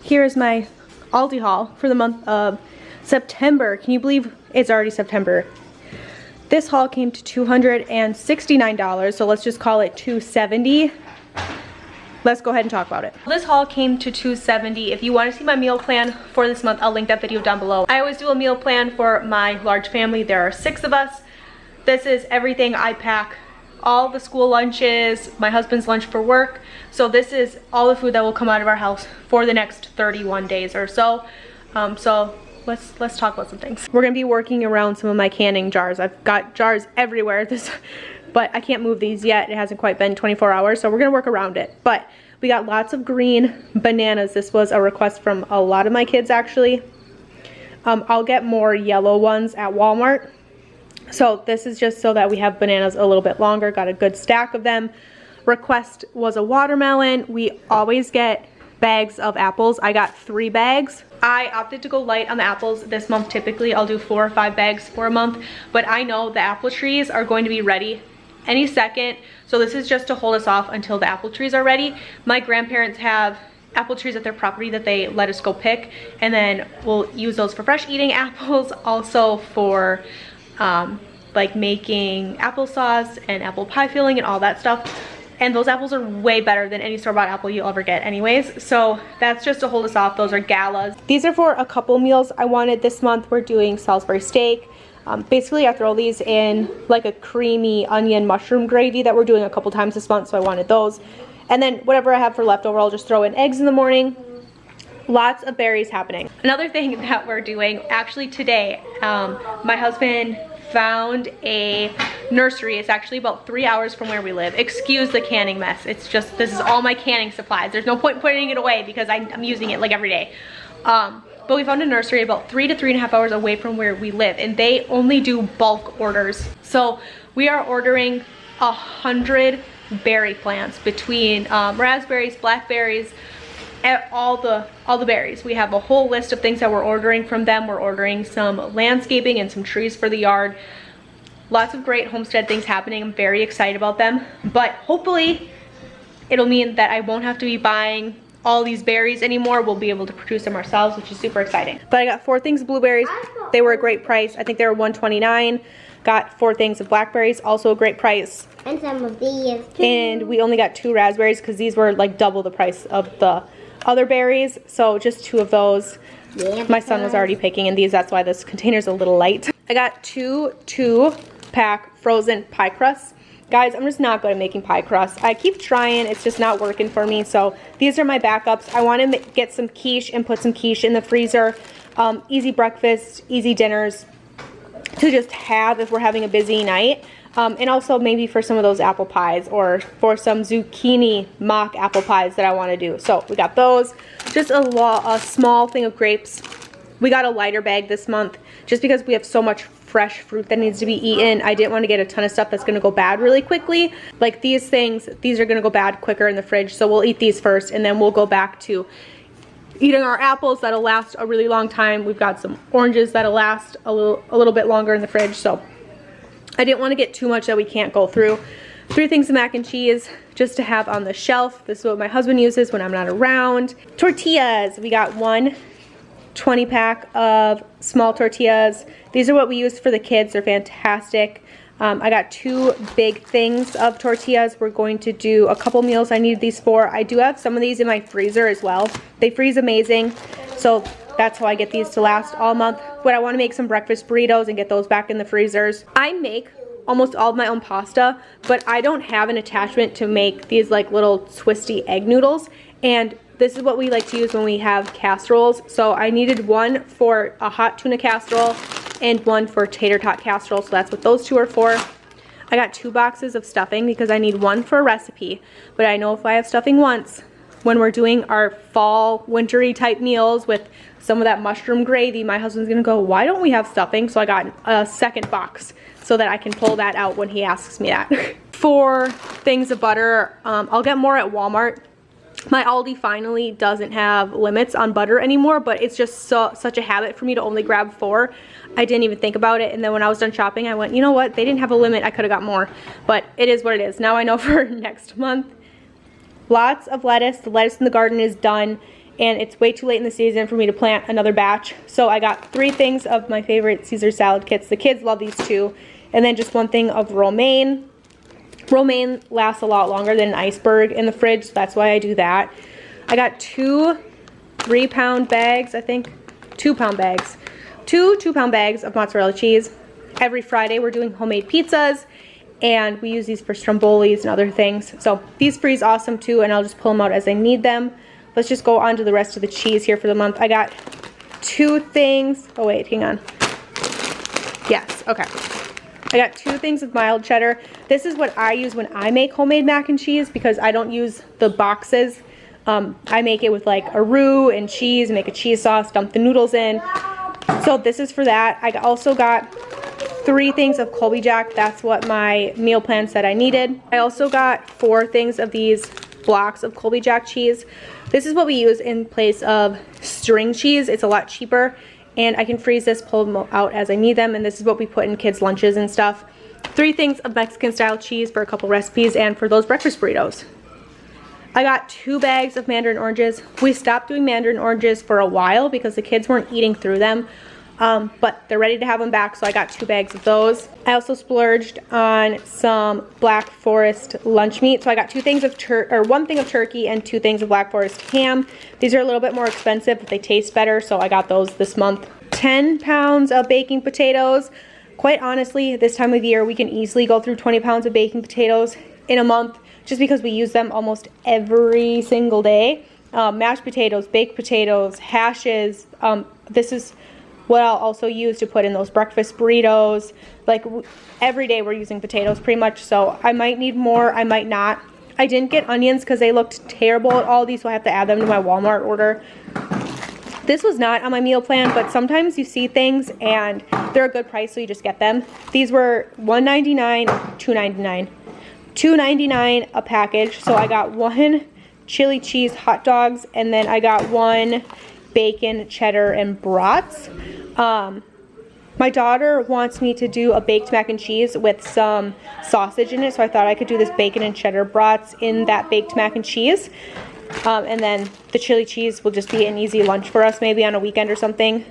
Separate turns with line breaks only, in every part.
Here's my Aldi haul for the month of September. Can you believe it's already September? This haul came to $269, so let's just call it $270. Let's go ahead and talk about it. This haul came to $270. If you want to see my meal plan for this month, I'll link that video down below. I always do a meal plan for my large family. There are 6 of us. This is everything I pack. All the school lunches, my husband's lunch for work. So this is all the food that will come out of our house for the next 31 days or so. So let's talk about some things. We're gonna be working around some of my canning jars. I've got jars everywhere, but I can't move these yet. It hasn't quite been 24 hours, so we're gonna work around it. But we got lots of green bananas. This was a request from a lot of my kids, actually. I'll get more yellow ones at Walmart. So this is just so that we have bananas a little bit longer. Got a good stack of them. Request was a watermelon. We always get bags of apples. I got 3 bags. I opted to go light on the apples this month. Typically I'll do 4 or 5 bags for a month, but I know the apple trees are going to be ready any second. So this is just to hold us off until the apple trees are ready. My grandparents have apple trees at their property that they let us go pick, and then we'll use those for fresh eating apples, also for like making applesauce and apple pie filling and all that stuff. And those apples are way better than any store-bought apple you'll ever get anyways. So that's just to hold us off. Those are galas. These are for a couple meals I wanted this month. We're doing Salisbury steak. Basically I throw these in like a creamy onion mushroom gravy that we're doing a couple times this month, so I wanted those. And then whatever I have for leftover, I'll just throw in eggs in the morning. Lots of berries happening. Another thing that we're doing, actually today, my husband found a nursery. It's actually about 3 hours from where we live. Excuse the canning mess. It's just, this is all my canning supplies. There's no point putting it away because I'm using it like every day. But we found a nursery about 3 to 3.5 hours away from where we live, and they only do bulk orders. So we are ordering 100 berry plants between raspberries, blackberries, all the berries. We have a whole list of things that we're ordering from them. We're ordering some landscaping and some trees for the yard. Lots of great homestead things happening. I'm very excited about them, but hopefully it'll mean that I won't have to be buying all these berries anymore. We'll be able to produce them ourselves, which is super exciting. But I got 4 things of blueberries. They were a great price. I think they were $129. Got 4 things of blackberries, also a great price.
And some of these too.
And we only got 2 raspberries because these were like double the price of the other berries, so just 2 of those. Yeah, my son was already picking in these, that's why this container's a little light. I got 2 2-pack frozen pie crusts. Guys, I'm just not good at making pie crusts. I keep trying, it's just not working for me, so these are my backups. I want to get some quiche and put some quiche in the freezer. Easy breakfast, easy dinners to just have if we're having a busy night. And also maybe for some of those apple pies, or for some zucchini mock apple pies that I want to do. So we got those. Just a small thing of grapes. We got a lighter bag this month just because we have so much fresh fruit that needs to be eaten. I didn't want to get a ton of stuff that's going to go bad really quickly. Like these things, these are going to go bad quicker in the fridge. So we'll eat these first, and then we'll go back to eating our apples that'll last a really long time. We've got some oranges that'll last a little bit longer in the fridge. So I didn't want to get too much that we can't go through. 3 things of mac and cheese just to have on the shelf. This is what my husband uses when I'm not around. Tortillas. We got 1 20-pack of small tortillas. These are what we use for the kids. They're fantastic. I got 2 big things of tortillas. We're going to do a couple meals I need these for. I do have some of these in my freezer as well. They freeze amazing. So that's how I get these to last all month. But I want to make some breakfast burritos and get those back in the freezers. I make almost all of my own pasta, but I don't have an attachment to make these like little twisty egg noodles. And this is what we like to use when we have casseroles. So I needed 1 for a hot tuna casserole and 1 for tater tot casserole. So that's what those 2 are for. I got 2 boxes of stuffing because I need 1 for a recipe. But I know if I have stuffing once, when we're doing our fall wintry type meals with some of that mushroom gravy, my husband's gonna go, why don't we have stuffing? So I got a 2nd box so that I can pull that out when he asks me that. 4 things of butter. I'll get more at Walmart. My Aldi finally doesn't have limits on butter anymore, but it's just such a habit for me to only grab 4. I didn't even think about it, and then when I was done shopping, I went, you know what, they didn't have a limit, I could have got more. But it is what it is. Now I know for next month. Lots of lettuce. The lettuce in the garden is done. and it's way too late in the season for me to plant another batch. So I got 3 things of my favorite Caesar salad kits. The kids love these too. And then just 1 thing of romaine. Romaine lasts a lot longer than an iceberg in the fridge, so that's why I do that. I got 2 3-pound bags, I think. 2-pound bags. 2 2-pound bags of mozzarella cheese. Every Friday we're doing homemade pizzas, and we use these for strombolis and other things. So these freeze awesome too, and I'll just pull them out as I need them. Let's just go on to the rest of the cheese here for the month. I got 2 things. Oh wait, hang on. Yes, okay. I got 2 things of mild cheddar. This is what I use when I make homemade mac and cheese because I don't use the boxes. I make it with like a roux and cheese, make a cheese sauce, dump the noodles in. So this is for that. I also got 3 things of Colby Jack. That's what my meal plan said I needed. I also got 4 things of these blocks of Colby Jack cheese. This is what we use in place of string cheese. It's a lot cheaper, and I can freeze this, pull them out as I need them, and this is what we put in kids' lunches and stuff. 3 things of Mexican style cheese for a couple recipes and for those breakfast burritos. I got 2 bags of mandarin oranges. We stopped doing mandarin oranges for a while because the kids weren't eating through them, but they're ready to have them back, so I got 2 bags of those. I also splurged on some Black Forest lunch meat, so I got 2 things of 1 thing of turkey and 2 things of Black Forest ham. These are a little bit more expensive, but they taste better, so I got those this month. 10 pounds of baking potatoes. Quite honestly, this time of year, we can easily go through 20 pounds of baking potatoes in a month, just because we use them almost every single day. Mashed potatoes, baked potatoes, hashes. This is what I'll also use to put in those breakfast burritos. Like every day we're using potatoes pretty much, so I might need more, I might not. I didn't get onions because they looked terrible at Aldi, so I have to add them to my Walmart order. This was not on my meal plan, but sometimes you see things and they're a good price, so you just get them. These were $1.99, $2.99. $2.99 a package, so I got 1 chili cheese hot dogs, and then I got 1 bacon, cheddar, and brats. My daughter wants me to do a baked mac and cheese with some sausage in it, so I thought I could do this bacon and cheddar brats in that baked mac and cheese. And then the chili cheese will just be an easy lunch for us, maybe on a weekend or something.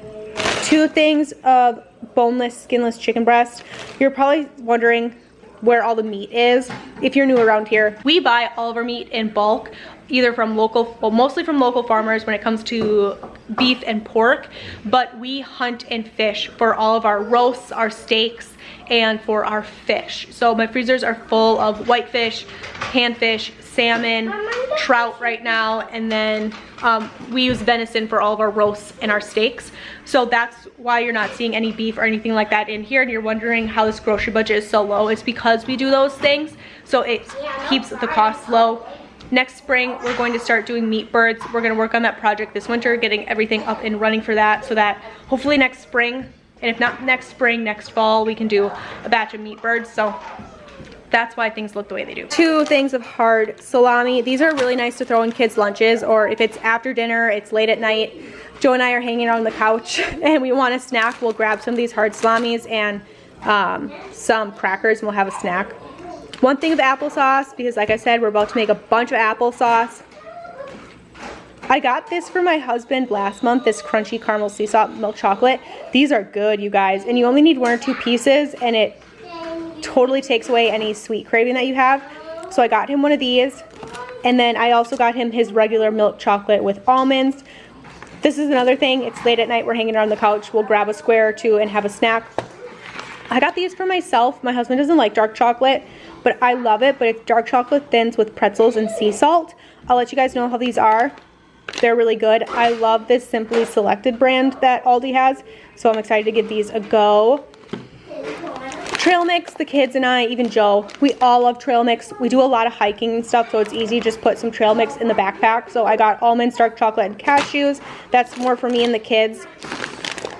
2 things of boneless, skinless chicken breast. You're probably wondering where all the meat is. If you're new around here, we buy all of our meat in bulk, either from local, well, mostly from local farmers when it comes to beef and pork, but we hunt and fish for all of our roasts, our steaks, and for our fish. So my freezers are full of whitefish, panfish, salmon, trout right now, and then we use venison for all of our roasts and our steaks. So that's why you're not seeing any beef or anything like that in here, and you're wondering how this grocery budget is so low. It's because we do those things, so it keeps the costs low. Next spring, we're going to start doing meat birds. We're gonna work on that project this winter, getting everything up and running for that, so that hopefully next spring, and if not next spring, next fall, we can do a batch of meat birds. So that's why things look the way they do. 2 things of hard salami. These are really nice to throw in kids' lunches, or if it's after dinner, it's late at night, Joe and I are hanging out on the couch and we want a snack, we'll grab some of these hard salamis and some crackers and we'll have a snack. 1 thing of applesauce, because like I said, we're about to make a bunch of applesauce. I got this for my husband last month, this crunchy caramel sea salt milk chocolate. These are good, you guys, and you only need 1 or 2 pieces, and it totally takes away any sweet craving that you have. So I got him 1 of these, and then I also got him his regular milk chocolate with almonds. This is another thing, it's late at night, we're hanging out on the couch, we'll grab a square or 2 and have a snack. I got these for myself. My husband doesn't like dark chocolate, but I love it, but it's dark chocolate thins with pretzels and sea salt. I'll let you guys know how these are. They're really good. I love this Simply Selected brand that Aldi has, so I'm excited to give these a go. Trail mix, the kids and I, even Joe, we all love trail mix. We do a lot of hiking and stuff, so it's easy, just put some trail mix in the backpack. So I got almonds, dark chocolate, and cashews. That's more for me and the kids.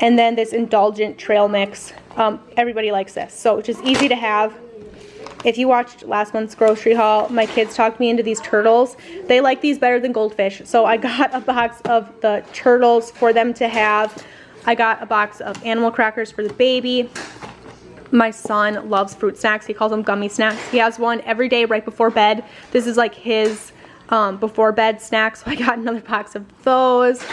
And then this indulgent trail mix. Everybody likes this, so it's just easy to have. If you watched last month's grocery haul, my kids talked me into these turtles. They like these better than goldfish, so I got a box of the turtles for them to have. I got a box of animal crackers for the baby. My son loves fruit snacks. He calls them gummy snacks. He has one every day right before bed. This is like his before bed snacks. So I got another box of those.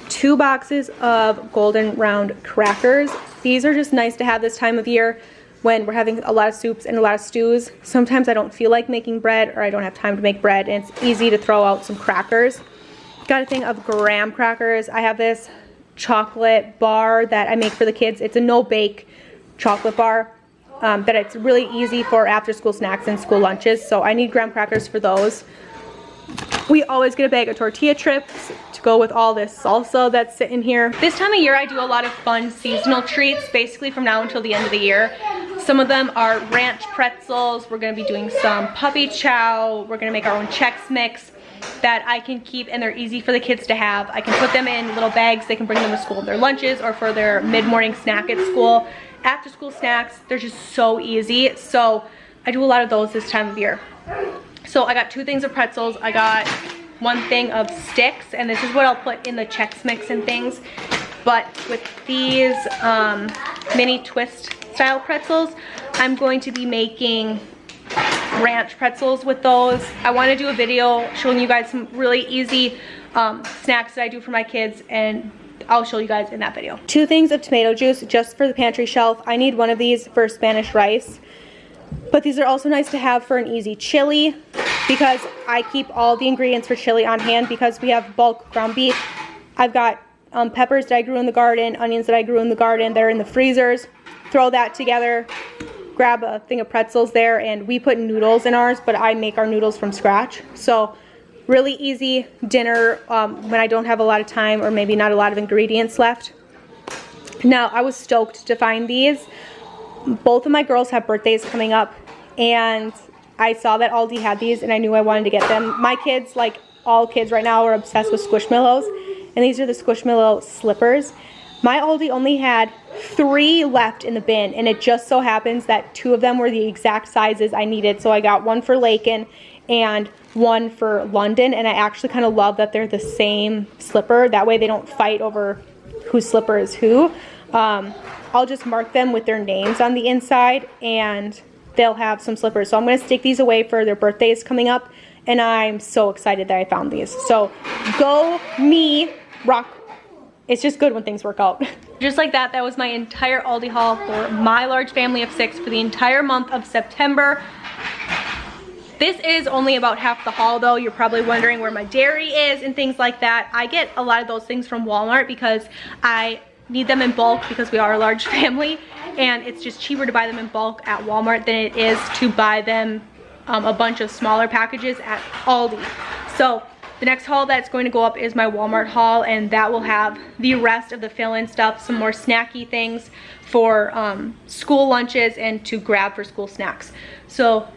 2 boxes of golden round crackers. These are just nice to have this time of year when we're having a lot of soups and a lot of stews. Sometimes I don't feel like making bread, or I don't have time to make bread, and it's easy to throw out some crackers. Got a thing of graham crackers. I have this chocolate bar that I make for the kids. It's a no-bake chocolate bar that it's really easy for after-school snacks and school lunches, so I need graham crackers for those. We always get a bag of tortilla chips to go with all this salsa that's sitting here. This time of year I do a lot of fun seasonal treats, basically from now until the end of the year. Some of them are ranch pretzels. We're gonna be doing some puppy chow. We're gonna make our own Chex Mix that I can keep, and they're easy for the kids to have. I can put them in little bags. They can bring them to school with their lunches or for their mid-morning snack at school. After school snacks, they're just so easy. So I do a lot of those this time of year. So I got 2 things of pretzels. I got 1 thing of sticks, and this is what I'll put in the Chex Mix and things. But with these mini twist style pretzels, I'm going to be making ranch pretzels with those. I want to do a video showing you guys some really easy snacks that I do for my kids, and I'll show you guys in that video. 2 things of tomato juice just for the pantry shelf. I need 1 of these for Spanish rice, but these are also nice to have for an easy chili, because I keep all the ingredients for chili on hand because we have bulk ground beef. I've got peppers that I grew in the garden, onions that I grew in the garden that are in the freezers. Throw that together, grab a thing of pretzels there, and we put noodles in ours, but I make our noodles from scratch. So really easy dinner when I don't have a lot of time or maybe not a lot of ingredients left. Now, I was stoked to find these. Both of my girls have birthdays coming up, and I saw that Aldi had these, and I knew I wanted to get them. My kids, like all kids right now, are obsessed with Squishmallows, and these are the Squishmallow slippers. My Aldi only had 3 left in the bin, and it just so happens that 2 of them were the exact sizes I needed. So I got 1 for Lakin and 1 for London, and I actually kind of love that they're the same slipper. That way they don't fight over whose slipper is who. I'll just mark them with their names on the inside, and they'll have some slippers. So I'm going to stick these away for their birthdays coming up, and I'm so excited that I found these. So go me, rock. It's just good when things work out. Just like that, that was my entire Aldi haul for my large family of 6 for the entire month of September. This is only about half the haul though. You're probably wondering where my dairy is and things like that. I get a lot of those things from Walmart because I need them in bulk because we are a large family, and it's just cheaper to buy them in bulk at Walmart than it is to buy them a bunch of smaller packages at Aldi. So the next haul that's going to go up is my Walmart haul, and that will have the rest of the fill-in stuff, some more snacky things for school lunches and to grab for school snacks. So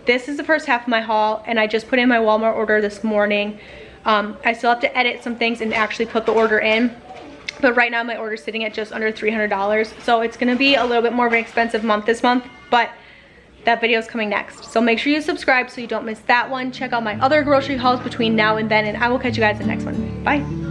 this is the first half of my haul, and I just put in my Walmart order this morning. I still have to edit some things and actually put the order in, but right now my order is sitting at just under $300. So it's gonna be a little bit more of an expensive month this month, but that video is coming next. So make sure you subscribe so you don't miss that one. Check out my other grocery hauls between now and then, and I will catch you guys in the next one. Bye.